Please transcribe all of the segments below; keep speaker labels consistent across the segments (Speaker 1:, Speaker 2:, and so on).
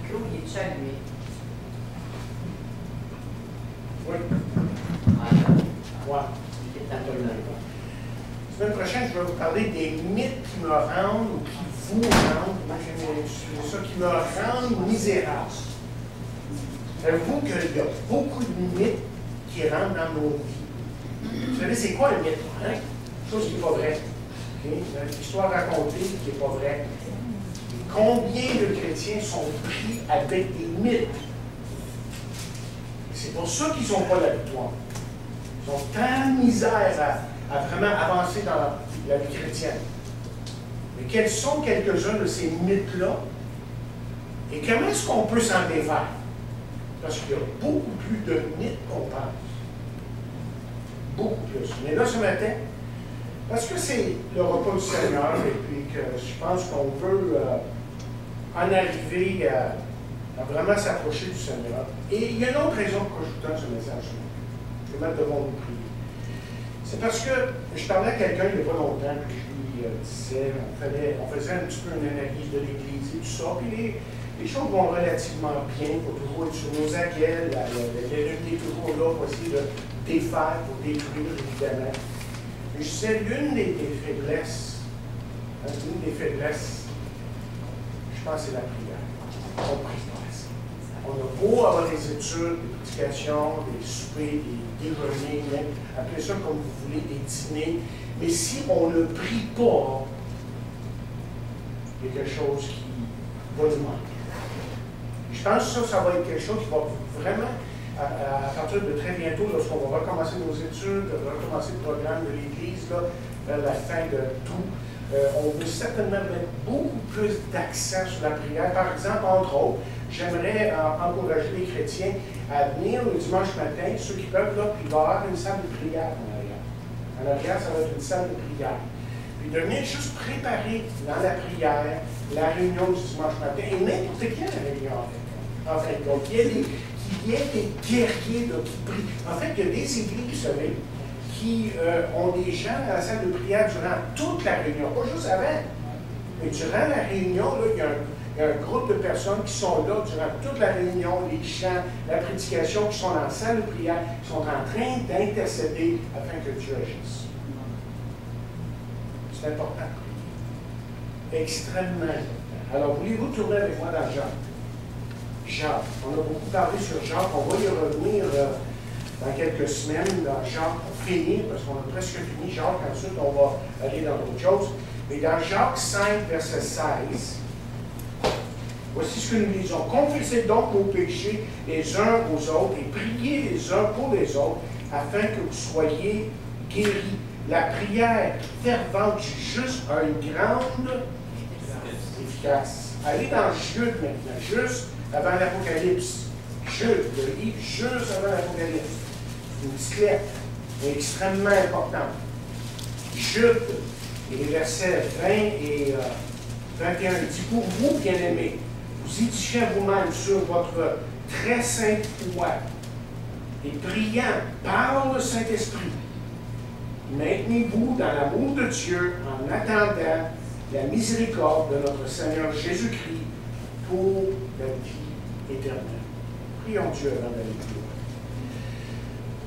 Speaker 1: micro, il est-tu allumé?
Speaker 2: Oui.
Speaker 1: Voilà.
Speaker 2: Ouais.
Speaker 1: Il est allumé.
Speaker 2: La semaine prochaine, je vais vous parler des mythes qui me rendent, ou qui vous rendent, moi c'est ça, qui me rendent misérable. Savez-vous qu'il y a beaucoup de mythes qui rentrent dans nos vies? Vous savez, c'est quoi un mythe? Hein? Chose qui n'est pas vraie. Okay? Une histoire racontée qui n'est pas vraie. Combien de chrétiens sont pris avec des mythes? C'est pour ça qu'ils ne sont pas la victoire. Ils ont tant de misère à vraiment avancer dans la vie chrétienne. Mais quels sont quelques-uns de ces mythes-là? Et comment est-ce qu'on peut s'en défaire? Parce qu'il y a beaucoup plus de mythes qu'on pense. Beaucoup plus. Mais là, ce matin, parce que c'est le repas du Seigneur, et puis que je pense qu'on veut en arriver à vraiment s'approcher du Seigneur. Et il y a une autre raison pourquoi je vous donne ce message-là. Je vais mettre devant nous prier. C'est parce que je parlais à quelqu'un il n'y a pas longtemps, puis je lui disais, on faisait un petit peu une analyse de l'Église et tout ça, puis les choses vont relativement bien, il faut toujours être sur nos aguets, l'ennemi est toujours là pour essayer de défaire, pour détruire, évidemment. Mais je sais, l'une des faiblesses, je pense que c'est la prière. On prie pas assez. On a beau avoir des études, des prédications, des soupers, des déjeuners, même, appelez ça comme vous voulez, des dîners, mais si on ne prie pas, il y a quelque chose qui va nous manquer. Je pense que ça va être quelque chose qui va vraiment, à partir de très bientôt, lorsqu'on va recommencer nos études, recommencer le programme de l'Église, vers la fin de tout, on veut certainement mettre beaucoup plus d'accent sur la prière. Par exemple, entre autres, j'aimerais encourager les chrétiens à venir le dimanche matin, ceux qui peuvent, là, puis il va y avoir une salle de prière en arrière. En arrière, ça va être une salle de prière. Puis de venir juste préparer dans la prière la réunion du dimanche matin, et n'importe quelle réunion en fait. En fait, donc, qu'il y ait des guerriers là, qui prient. En fait, il y a des églises, vous savez, qui ont des gens dans la salle de prière durant toute la réunion, pas juste avant. Mais durant la réunion, là, il y a un groupe de personnes qui sont là durant toute la réunion, les chants, la prédication, qui sont dans la salle de prière, qui sont en train d'intercéder afin que Dieu agisse. C'est important. Extrêmement important. Alors, voulez-vous tourner avec moi dans Jacques? Jacques. On a beaucoup parlé sur Jacques. On va y revenir dans quelques semaines dans Jacques pour finir, parce qu'on a presque fini Jacques. Ensuite, on va aller dans d'autres choses. Mais dans Jacques 5, verset 16, voici ce que nous lisons. Confessez donc nos péchés les uns aux autres et priez les uns pour les autres afin que vous soyez guéris. La prière fervente du juste a une grande efficace. Allez dans Jude maintenant, juste avant l'Apocalypse. Jude, le livre juste avant l'Apocalypse. Une petite lettre, mais extrêmement importante. Jude, et les versets 20 et 21, il dit, pour vous, bien-aimés, vous édifiez vous-même sur votre très sainte foi et priant par le Saint-Esprit, maintenez-vous dans l'amour de Dieu en attendant la miséricorde de notre Seigneur Jésus-Christ pour la vie éternelle. Prions Dieu avant d'aller plus loin.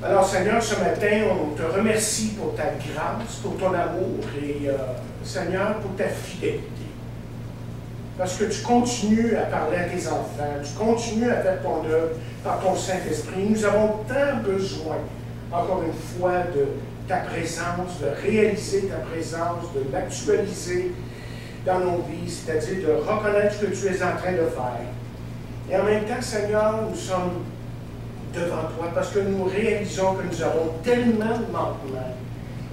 Speaker 2: Alors Seigneur, ce matin, on te remercie pour ta grâce, pour ton amour et Seigneur, pour ta fidélité. Parce que tu continues à parler à tes enfants, tu continues à faire ton œuvre par ton Saint-Esprit. Nous avons tant besoin, encore une fois, de ta présence, de réaliser ta présence, de l'actualiser dans nos vies, c'est-à-dire de reconnaître ce que tu es en train de faire. Et en même temps, Seigneur, nous sommes devant toi parce que nous réalisons que nous avons tellement de manquements.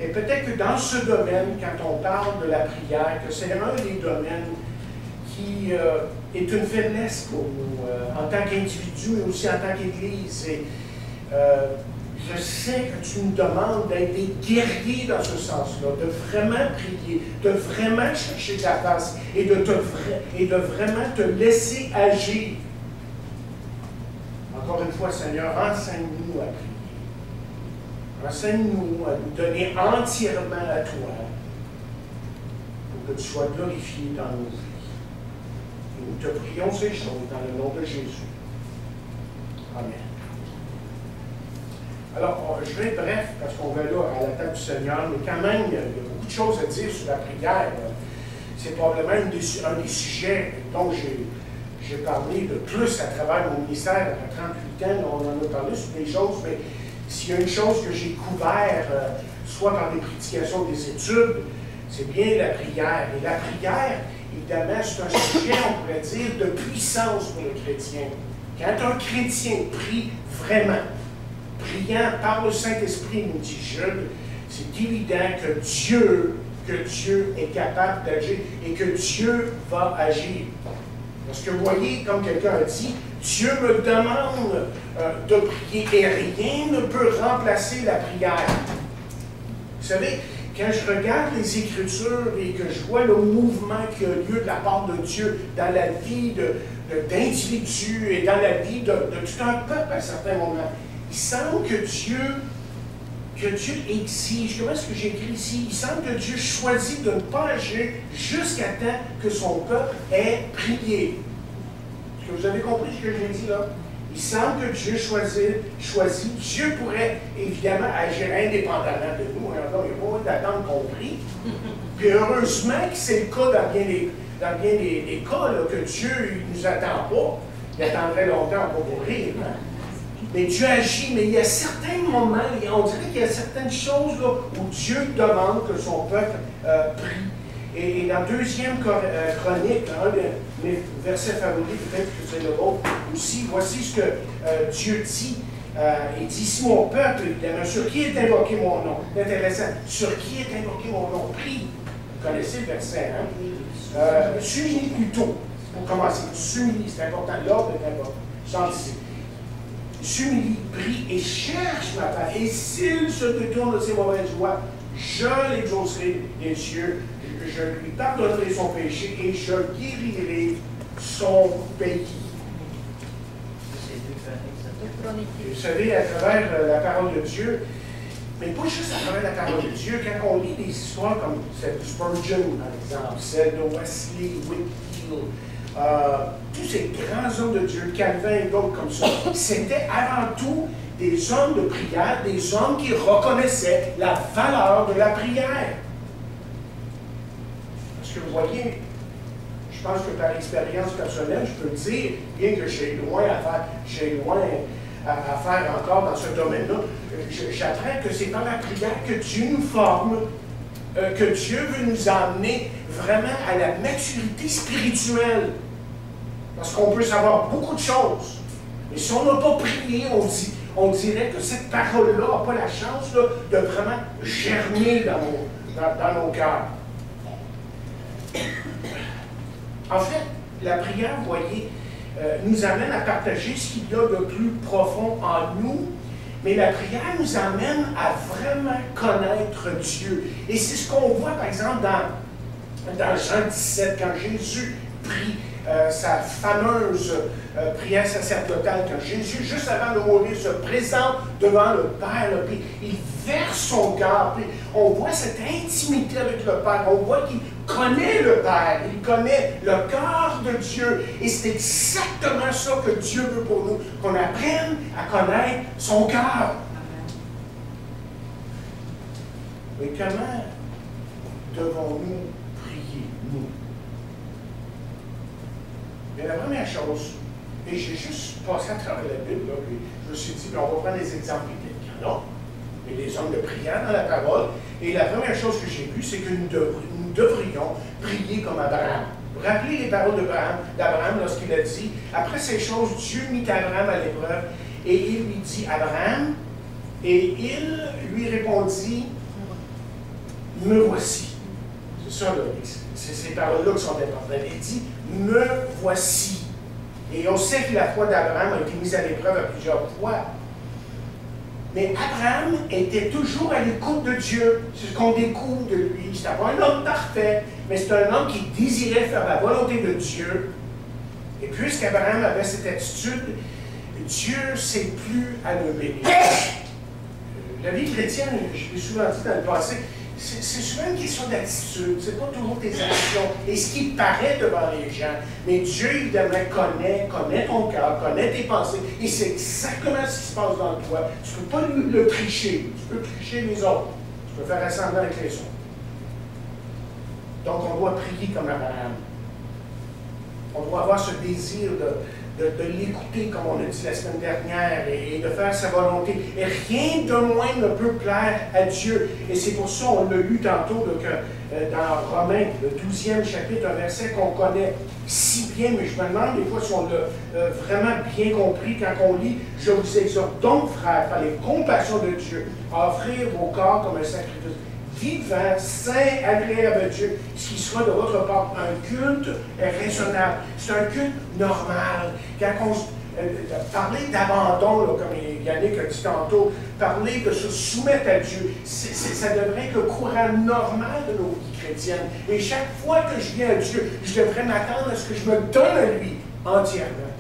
Speaker 2: Et peut-être que dans ce domaine, quand on parle de la prière, que c'est un des domaines qui est une faiblesse pour nous, en tant qu'individu, mais aussi en tant qu'Église. Et je sais que tu nous demandes d'être des guerriers dans ce sens-là, de vraiment prier, de vraiment chercher ta face et de vraiment te laisser agir. Encore une fois, Seigneur, enseigne-nous à prier. Enseigne-nous à nous donner entièrement à toi pour que tu sois glorifié dans nos vies. Nous te prions ces choses dans le nom de Jésus. Amen. Alors, je vais être bref, parce qu'on va là à la table du Seigneur, mais quand même, il y a beaucoup de choses à dire sur la prière. C'est probablement un des sujets dont j'ai parlé de plus à travers mon ministère. Après 38 ans, on en a parlé sur des choses, mais s'il y a une chose que j'ai couvert, soit par des prédications, des études, c'est bien la prière. Et la prière, évidemment, c'est un sujet, on pourrait dire, de puissance pour le chrétien. Quand un chrétien prie vraiment, priant par le Saint-Esprit, nous dit Jude, c'est évident que Dieu est capable d'agir et que Dieu va agir. Parce que vous voyez, comme quelqu'un a dit, Dieu me demande de prier et rien ne peut remplacer la prière. Vous savez, quand je regarde les Écritures et que je vois le mouvement qui a lieu de la part de Dieu dans la vie d'individus et dans la vie de tout un peuple à certains moments, il semble que Dieu exige, comment est-ce que j'ai écrit ici? Il semble que Dieu choisit de ne pas agir jusqu'à temps que son peuple ait prié. Est-ce que vous avez compris ce que j'ai dit là? Il semble que Dieu choisit. Dieu pourrait évidemment agir indépendamment de nous. Alors, il n'y a pas besoin d'attendre qu'on prie. Puis heureusement que c'est le cas dans bien des cas, là, que Dieu ne nous attend pas. Il attendrait longtemps pour mourir. Hein? Mais Dieu agit, mais il y a certains moments, on dirait qu'il y a certaines choses là, où Dieu demande que son peuple prie. Et dans 2e Chronique, un de mes versets favoris, peut-être que c'est le vôtre aussi, voici ce que Dieu dit. Il dit, si mon peuple, évidemment, sur qui est invoqué mon nom, c'est intéressant, sur qui est invoqué mon nom, prie. Vous connaissez le verset, hein? S'humilie plutôt, pour commencer, s'humilie, c'est important, l'ordre est important. Gentil. S'humilie, prie et cherche ma part. Et s'il se détourne de ses mauvaises voies, je l'exaucerai des cieux, je lui pardonnerai son péché et je guérirai son pays. Vous savez, à travers la parole de Dieu, mais pas juste à travers la parole de Dieu, quand on lit des histoires comme celle de Spurgeon, par exemple, celle de Wesley, Whitefield, tous ces grands hommes de Dieu, Calvin et d'autres comme ça, c'était avant tout des hommes de prière, des hommes qui reconnaissaient la valeur de la prière. Parce que vous voyez, je pense que par expérience personnelle, je peux dire, bien que j'ai loin à faire encore dans ce domaine-là, j'apprends que c'est par la prière que Dieu nous forme, que Dieu veut nous amener vraiment à la maturité spirituelle. Parce qu'on peut savoir beaucoup de choses. Mais si on n'a pas prié, on dirait que cette parole-là n'a pas la chance là, de vraiment germer dans nos cœurs. En fait, la prière, vous voyez, nous amène à partager ce qu'il y a de plus profond en nous, mais la prière nous amène à vraiment connaître Dieu. Et c'est ce qu'on voit, par exemple, dans Jean 17, quand Jésus prie sa fameuse prière sacerdotale, quand Jésus, juste avant de mourir, se présente devant le Père, là, puis il verse son cœur, puis on voit cette intimité avec le Père, on voit qu'il connaît le Père, il connaît le cœur de Dieu, et c'est exactement ça que Dieu veut pour nous, qu'on apprenne à connaître son cœur. Mais comment devons-nous prier, nous? Mais la première chose, et j'ai juste passé à travers la Bible, là, puis je me suis dit, on va prendre des exemples bibliques. Il y en a, mais des hommes de prière dans la parole. Et la première chose que j'ai vue, c'est que nous devrions prier comme Abraham. Vous vous rappelez les paroles d'Abraham lorsqu'il a dit, après ces choses, Dieu mit Abraham à l'épreuve, et il lui dit, Abraham, et il lui répondit, me voici. C'est ça, là, c'est ces paroles-là qui sont importantes. Il dit, me voici. Et on sait que la foi d'Abraham a été mise à l'épreuve à plusieurs fois. Mais Abraham était toujours à l'écoute de Dieu. C'est ce qu'on découvre de lui. Ce n'était pas un homme parfait, mais c'est un homme qui désirait faire la volonté de Dieu. Et puisqu'Abraham avait cette attitude, Dieu ne s'est plus à le bénir. La vie chrétienne, je l'ai souvent dit dans le passé, c'est souvent une question d'attitude, c'est pas toujours tes actions et ce qui paraît devant les gens. Mais Dieu, évidemment, connaît ton cœur, connaît tes pensées, et c'est exactement ce qui se passe dans toi. Tu ne peux pas le tricher, tu peux tricher les autres, tu peux faire assembler avec les autres. Donc, on doit prier comme Abraham. On doit avoir ce désir de l'écouter, comme on a dit la semaine dernière, et de faire sa volonté. Et rien de moins ne peut plaire à Dieu. Et c'est pour ça, on l'a lu tantôt, dans Romains, le 12e chapitre, un verset qu'on connaît si bien, mais je me demande des fois si on l'a vraiment bien compris quand on lit. Je vous exhorte donc, frères, par les compassions de Dieu, à offrir vos corps comme un sacrifice vivant, saint, agréable à Dieu, ce qui sera de votre part un culte raisonnable. C'est un culte normal. Quand on parler d'abandon, comme Yannick a dit tantôt, parler de se soumettre à Dieu, ça devrait être le courant normal de nos vies chrétiennes. Et chaque fois que je viens à Dieu, je devrais m'attendre à ce que je me donne à lui entièrement,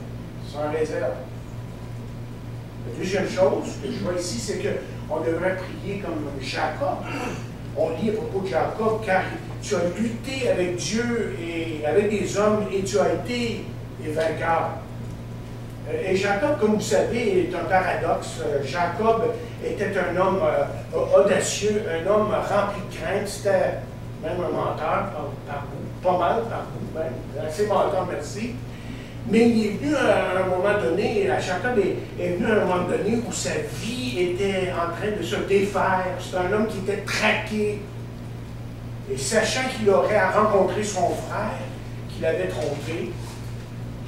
Speaker 2: sans réserve. La deuxième chose que je vois ici, c'est qu'on devrait prier comme Jacob. On lit à propos de Jacob, car tu as lutté avec Dieu et avec des hommes et tu as été vainqueur. Et Jacob, comme vous savez, est un paradoxe. Jacob était un homme audacieux, un homme rempli de crainte. C'était même un menteur par bout, pas mal par bout, même. Assez menteur, merci. Mais il est venu à un moment donné, Jacob est venu à un moment donné où sa vie était en train de se défaire. C'est un homme qui était traqué. Et sachant qu'il aurait à rencontrer son frère, qu'il avait trompé,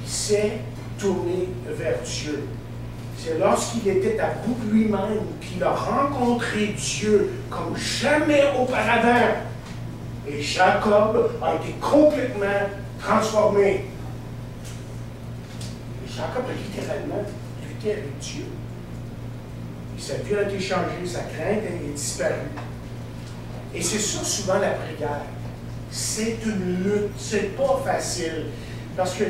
Speaker 2: il s'est tourné vers Dieu. C'est lorsqu'il était à bout de lui-même qu'il a rencontré Dieu comme jamais auparavant. Et Jacob a été complètement transformé. Jacob a littéralement lutté avec Dieu. Et sa vie a été changée, sa crainte est disparue. Et c'est ça souvent la prière. C'est une lutte, c'est pas facile. Parce que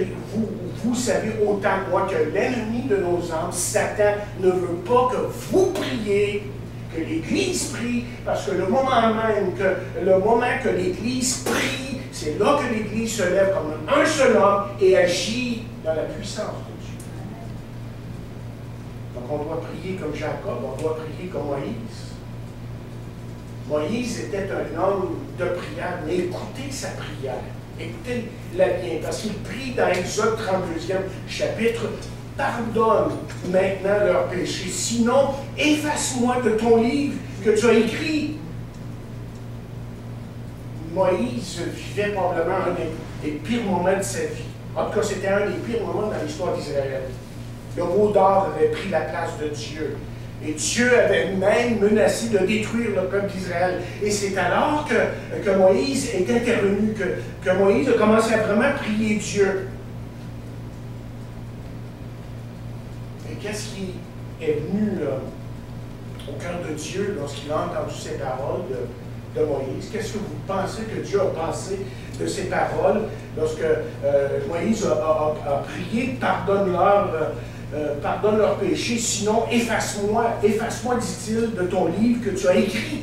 Speaker 2: vous savez autant que moi que l'ennemi de nos âmes, Satan, ne veut pas que vous priez, que l'Église prie, parce que le moment que l'Église prie, c'est là que l'Église se lève comme un seul homme et agit dans la puissance de Dieu. Donc on doit prier comme Jacob, on doit prier comme Moïse. Moïse était un homme de prière, mais écoutez sa prière. Écoutez-la bien, parce qu'il prie dans Exode 32e chapitre, « Pardonne maintenant leurs péchés, sinon efface-moi de ton livre que tu as écrit. » Moïse vivait probablement un des pires moments de sa vie. En tout cas, c'était un des pires moments dans l'histoire d'Israël. Le mot d'or avait pris la place de Dieu. Et Dieu avait même menacé de détruire le peuple d'Israël. Et c'est alors que Moïse est intervenu, que Moïse a commencé à vraiment prier Dieu. Et qu'est-ce qui est venu au cœur de Dieu lorsqu'il a entendu ces paroles de Moïse? Qu'est-ce que vous pensez que Dieu a pensé de ces paroles lorsque Moïse a prié, pardonne leurs péchés, sinon efface-moi, dit-il, de ton livre que tu as écrit.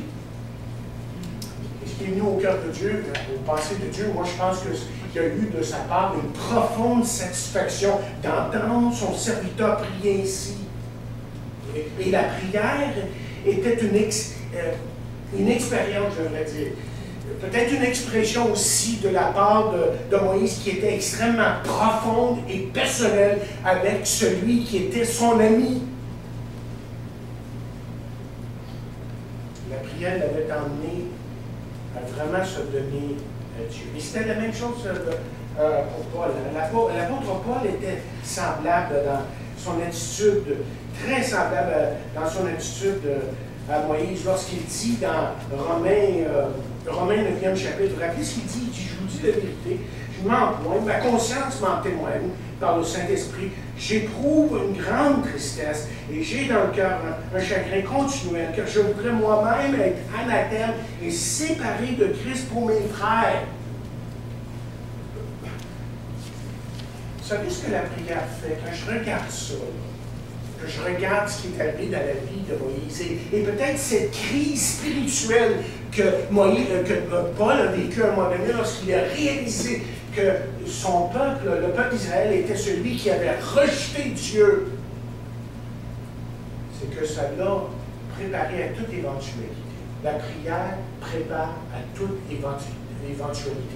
Speaker 2: Qu'est-ce qui est venu au cœur de Dieu, aux pensées de Dieu? Moi, je pense qu'il y a eu de sa part une profonde satisfaction d'entendre son serviteur prier ainsi. Et la prière était une expérience, je devrais dire. Peut-être une expression aussi de la part de Moïse qui était extrêmement profonde et personnelle avec celui qui était son ami. La prière l'avait emmené à vraiment se donner à Dieu. Et c'était la même chose pour Paul. L'apôtre Paul était semblable dans son attitude, très semblable dans son attitude à Moïse lorsqu'il dit dans Romains 9e chapitre, vous rappelez ce qu'il dit? Il dit, je vous dis la vérité, je m'en pointe, ma conscience m'en témoigne par le Saint-Esprit, j'éprouve une grande tristesse et j'ai dans le cœur un chagrin continuel, car je voudrais moi-même être anathème et séparé de Christ pour mes frères. Vous savez ce que la prière fait? Quand je regarde ça, que je regarde ce qui est arrivé dans la vie de Moïse. Et peut-être cette crise spirituelle que Paul a vécue à un moment donné lorsqu'il a réalisé que son peuple, le peuple d'Israël, était celui qui avait rejeté Dieu. C'est que ça l'a préparé à toute éventualité. La prière prépare à toute éventualité.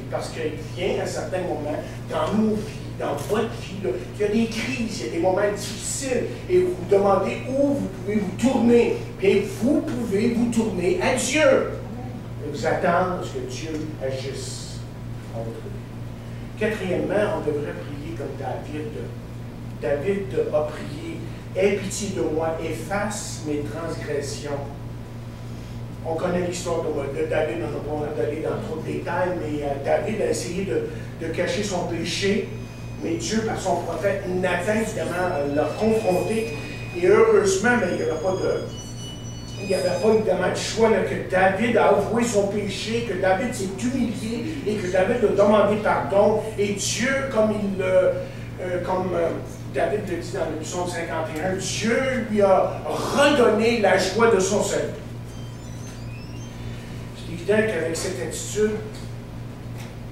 Speaker 2: Parce qu'il vient à certains moments dans nos vies, dans votre vie, là, qu'il y a des crises, il y a des moments difficiles, et vous vous demandez où vous pouvez vous tourner. Bien, vous pouvez vous tourner à Dieu. Et vous attendre à ce que Dieu agisse en votre vie. Quatrièmement, on devrait prier comme David. David a prié, « Aie pitié de moi, efface mes transgressions. » On connaît l'histoire de David, on va aller dans trop de détails, mais David a essayé de cacher son péché. Mais Dieu, par son prophète Nathan, évidemment, l'a confronté. Et heureusement, mais il n'y avait pas évidemment de choix là, que David a avoué son péché, que David s'est humilié et que David a demandé pardon. Et Dieu, comme David le dit dans le psaume 51, Dieu lui a redonné la joie de son salut. C'est évident qu'avec cette attitude,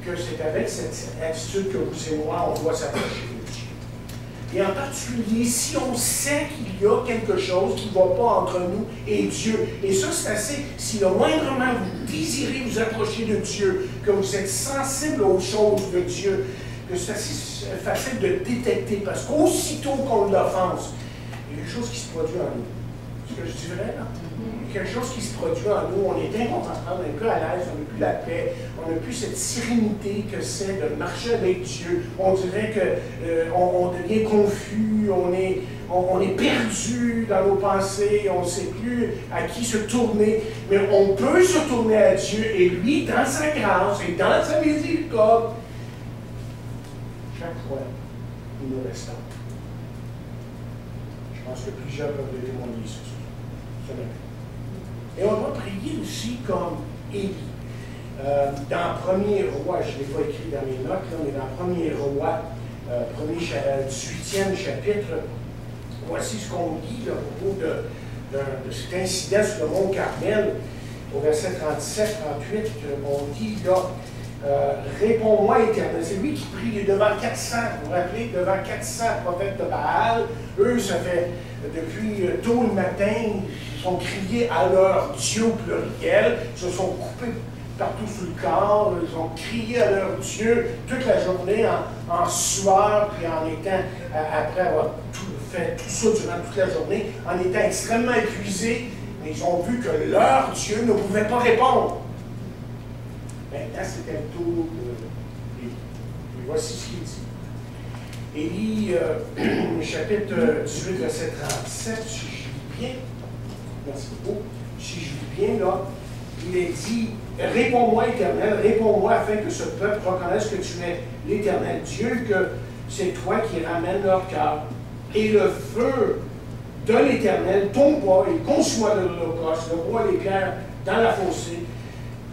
Speaker 2: c'est avec cette attitude que vous et moi, on doit s'approcher de Dieu. Et en particulier, si on sait qu'il y a quelque chose qui ne va pas entre nous et Dieu, et ça c'est assez, si le moindrement vous désirez vous approcher de Dieu, que vous êtes sensible aux choses de Dieu, que c'est assez facile de détecter, parce qu'aussitôt qu'on l'offense, il y a quelque chose qui se produit en nous. C'est ce que je dis vrai, là? Il y a quelque chose qui se produit en nous, on est inconfortable, on n'est plus à l'aise, on n'a plus la paix, on n'a plus cette sérénité que c'est de marcher avec Dieu. On dirait qu'on devient confus, on est perdu dans nos pensées, on ne sait plus à qui se tourner, mais on peut se tourner à Dieu et lui, dans sa grâce et dans sa miséricorde, chaque fois, il nous restaure. Je pense que plusieurs peuvent témoigner sur ce matin. Et on doit prier aussi comme Élie. Dans 1er roi, je ne l'ai pas écrit dans mes notes, là, mais dans 1er roi, 18e chapitre, voici ce qu'on dit là, au propos de cet incident sur le mont Carmel, au verset 37-38, on dit là, réponds-moi, Éternel. C'est lui qui prie devant 400, vous vous rappelez, devant 400 prophètes de Baal. Eux, ça fait depuis tôt le matin, ils ont crié à leur Dieu au pluriel, ils se sont coupés partout sous le corps, ils ont crié à leur Dieu toute la journée en sueur, puis en étant, après avoir fait tout ça durant toute la journée, en étant extrêmement épuisés, mais ils ont vu que leur Dieu ne pouvait pas répondre. Maintenant, c'était le tour d'Élie. Et voici ce qu'il dit. Élie, chapitre 18, verset 37, si je lis bien, merci beaucoup, si je lis bien, là, il est dit, réponds-moi, Éternel, réponds-moi afin que ce peuple reconnaisse que tu es l'Éternel Dieu, que c'est toi qui ramènes leur cœur. Et le feu de l'Éternel tombe pas et conçoit de l'Holocauste, le bois et les pierres dans la fossée,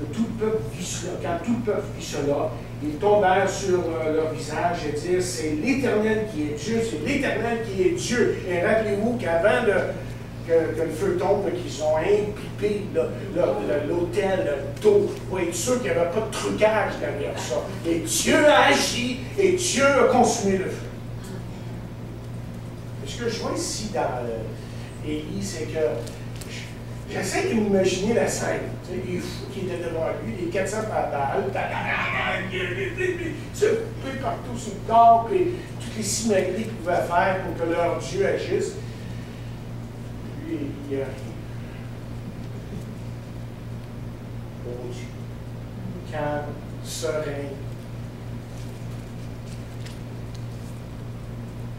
Speaker 2: que tout le peuple vit cela. Quand tout le peuple vit cela, ils tombèrent sur leur visage et dirent, c'est l'Éternel qui est Dieu, c'est l'Éternel qui est Dieu. Et rappelez-vous qu'avant que le feu tombe, qu'ils ont imbibé l'autel d'eau pour être sûr qu'il n'y avait pas de trucage derrière ça. Et Dieu a agi et Dieu a consumé le feu. Ce que je vois ici dans Élie, c'est que j'essaie de m'imaginer la scène. Tu sais, les fous qui étaient devant lui, les 400 Baal, se couper partout sur le corps, et toutes les simagrées qu'ils pouvaient faire pour que leur Dieu agisse. Lui, il arrive. Bon Dieu. Calme, serein.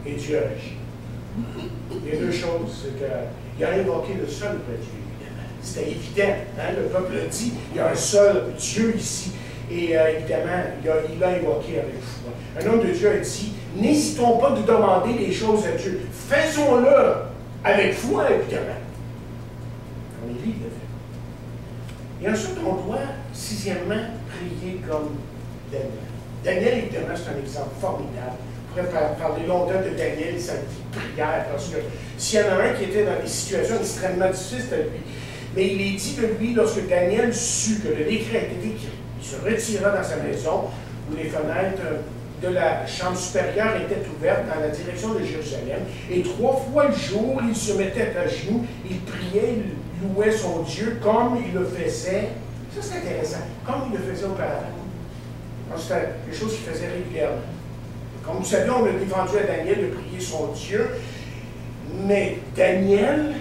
Speaker 2: Et Dieu agit. Il y a deux choses, c'est qu'il a invoqué le seul vrai Dieu. C'était évident, hein? Le peuple a dit, il y a un seul Dieu ici. Et évidemment, il a invoqué avec foi. Un homme de Dieu a dit, n'hésitons pas de demander des choses à Dieu. Faisons-le avec foi, évidemment. Comme Élie l'a fait. Et ensuite, on doit, sixièmement, prier comme Daniel. Daniel, évidemment, c'est un exemple formidable pourrait parler longtemps de Daniel et sa vie de prière, parce que s'il y en a un qui était dans des situations extrêmement difficiles, c'était lui. Mais il est dit de lui, lorsque Daniel sut que le décret était écrit, il se retira dans sa maison, où les fenêtres de la chambre supérieure étaient ouvertes dans la direction de Jérusalem, et 3 fois le jour, il se mettait à genoux, il priait, il louait son Dieu comme il le faisait. Ça, c'est intéressant. Comme il le faisait auparavant. C'était quelque chose qu'il faisait régulièrement. Comme vous savez, on a défendu à Daniel de prier son Dieu, mais Daniel,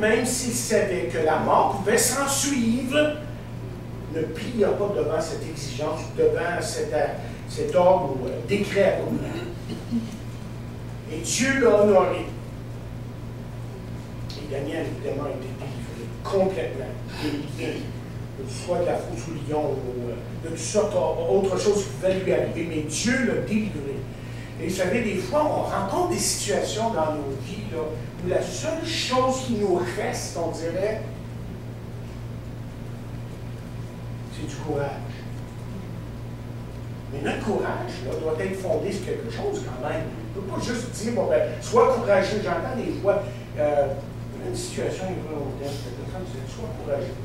Speaker 2: même s'il savait que la mort pouvait s'en suivre, ne plia pas devant cette exigence, devant cet ordre ou décret abominable. Et Dieu l'a honoré. Et Daniel, évidemment, a été délivré complètement, délivré, soit de la fosse au lion, ou de toutes sortes d'autres choses qui pouvaient lui arriver, mais Dieu l'a délivré. Et vous savez, des fois, on rencontre des situations dans nos vies là, où la seule chose qui nous reste, on dirait, c'est du courage. Mais notre courage là, doit être fondé sur quelque chose quand même. On ne peut pas juste dire, bon, ben, sois courageux. J'entends des fois une situation involontaire, quelqu'un qui dit, sois courageux.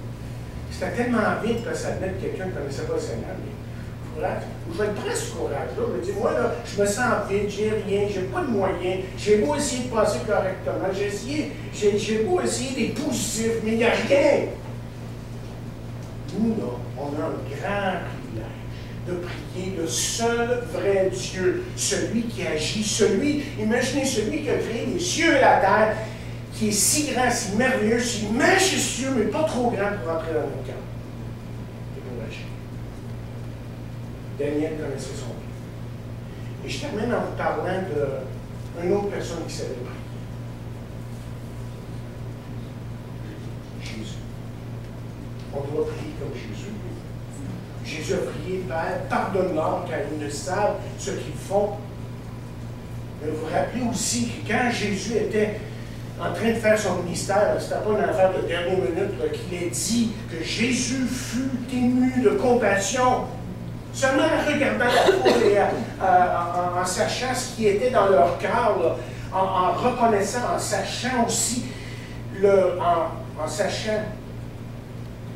Speaker 2: C'était tellement vite de s'admettre que quelqu'un ne connaissait pas le Seigneur, mais courage. Je vais être presque courage. Là. Je me dis, moi, là, je me sens vide, j'ai rien, j'ai pas de moyens, j'ai beau essayer de penser correctement, j'ai beau essayer des positifs, mais il n'y a rien. Nous, là, on a un grand privilège de prier le seul vrai Dieu, celui qui agit, imaginez celui qui a créé les cieux et la terre, qui est si grand, si merveilleux, si majestueux, mais pas trop grand pour entrer dans nos cœurs. Et pour agir. Daniel connaissait son Dieu. Et je termine en vous parlant d'une autre personne qui savait prier. Jésus. On doit prier comme Jésus. Jésus a prié, Père, pardonne-leur car ils ne savent ce qu'ils font. Mais vous vous rappelez aussi que quand Jésus était en train de faire son ministère, ce n'était pas une affaire de dernière minute qu'il ait dit que Jésus fut ému de compassion, seulement en regardant la foule et en sachant ce qui était dans leur cœur, en reconnaissant, en sachant aussi, en sachant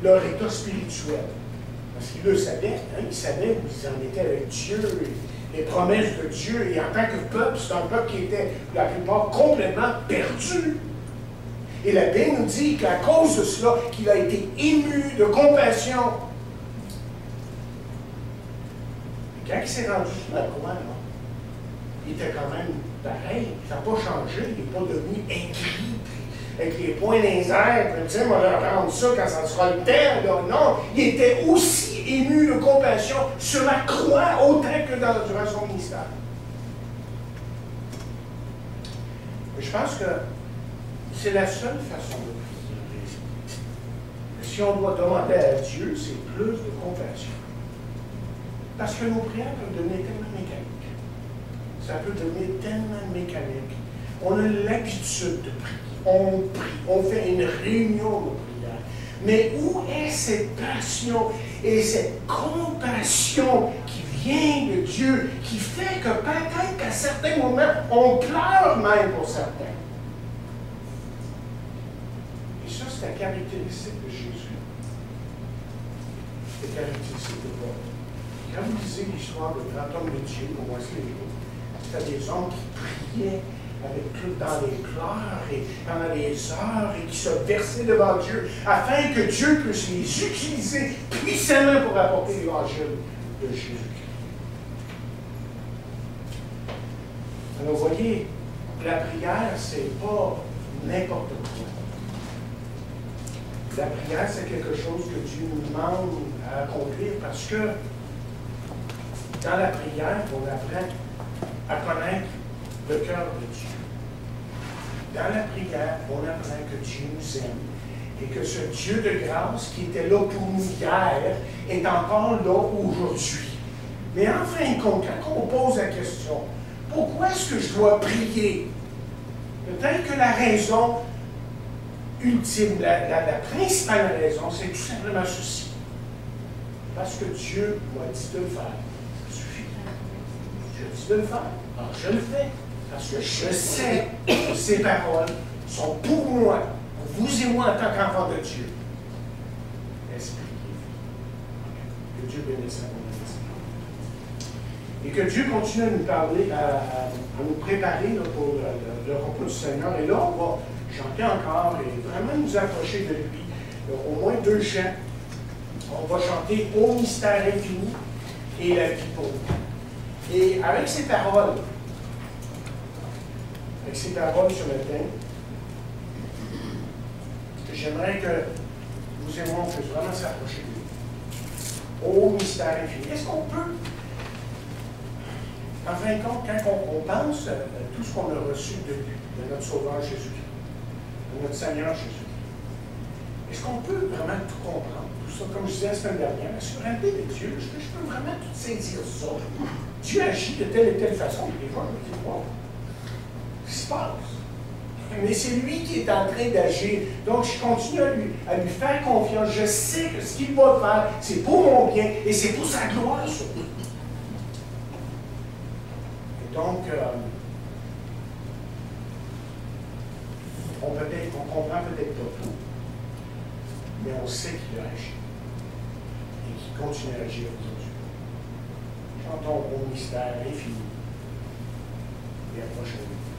Speaker 2: leur état spirituel. Parce qu'il le savait, hein, il savait où ils en étaient avec Dieu, les promesses de Dieu, et en tant que peuple, c'est un peuple qui était, pour la plupart, complètement perdu. Et la Bible nous dit qu'à cause de cela, qu'il a été ému de compassion. Et quand il s'est rendu sur la croix, là, il était quand même pareil, ça n'a pas changé, il n'est pas devenu aigri, avec les poings dans les airs, puis dire, on va rendre ça quand ça sera le temps. Là. Non, il était aussi ému de compassion sur la croix autant que durant son ministère. Et je pense que c'est la seule façon de prier. Si on doit demander à Dieu, c'est plus de compassion. Parce que nos prières peuvent devenir tellement mécaniques. Ça peut devenir tellement mécanique. On a l'habitude de prier. On prie, on fait une réunion de prière. Mais où est cette passion et cette compassion qui vient de Dieu, qui fait que peut-être qu'à certains moments, on pleure même pour certains? Et ça, c'est la caractéristique de Jésus. C'est la caractéristique de Paul. Quand vous lisez l'histoire de grand homme de Dieu, au moins c'est les jours, c'était des hommes qui priaient dans les pleurs et pendant les heures et qui se versaient devant Dieu afin que Dieu puisse les utiliser puissamment pour apporter l'évangile de Jésus-Christ. Alors, vous voyez, la prière, c'est pas n'importe quoi. La prière, c'est quelque chose que Dieu nous demande à accomplir parce que dans la prière, on apprend à connaître le cœur de Dieu. Dans la prière, on apprend que Dieu nous aime et que ce Dieu de grâce qui était là pour nous hier est encore là aujourd'hui. Mais en fin de compte, quand on pose la question, pourquoi est-ce que je dois prier? Peut-être que la raison ultime, la principale raison, c'est tout simplement ceci. Parce que Dieu m'a dit de le faire. Ça suffit. Je dit de le faire. Alors je le fais. Parce que je sais que ces paroles sont pour moi, pour vous et moi en tant qu'enfants de Dieu. Esprit et vie. Que Dieu bénisse à mon esprit. Et que Dieu continue à nous parler, à nous préparer là, pour le repas du Seigneur. Et là, on va chanter encore et vraiment nous approcher de lui. Au moins 2 chants. On va chanter Ô mystère infini et la vie pour nous. Et avec ces paroles sur le thème, j'aimerais que vous et moi, on puisse vraiment s'approcher de lui. Ô mystère infini. Est-ce qu'on peut, en fin de compte, quand on pense à tout ce qu'on a reçu de notre Sauveur Jésus-Christ, de notre Seigneur Jésus-Christ, est-ce qu'on peut vraiment tout comprendre? Tout ça, comme je disais la semaine dernière, la souveraineté de Dieu, est-ce que je peux vraiment tout saisir ça? Dieu agit de telle et telle façon, et des fois, je me dis, wow, qu'est-ce qui se passe? Mais c'est lui qui est en train d'agir. Donc, je continue à lui faire confiance. Je sais que ce qu'il va faire, c'est pour mon bien et c'est pour sa gloire surtout. Et donc, on comprend peut-être pas tout, mais on sait qu'il a agi et qu'il continue à agir aujourd'hui. Chantons au mystère infini et approchons-nous.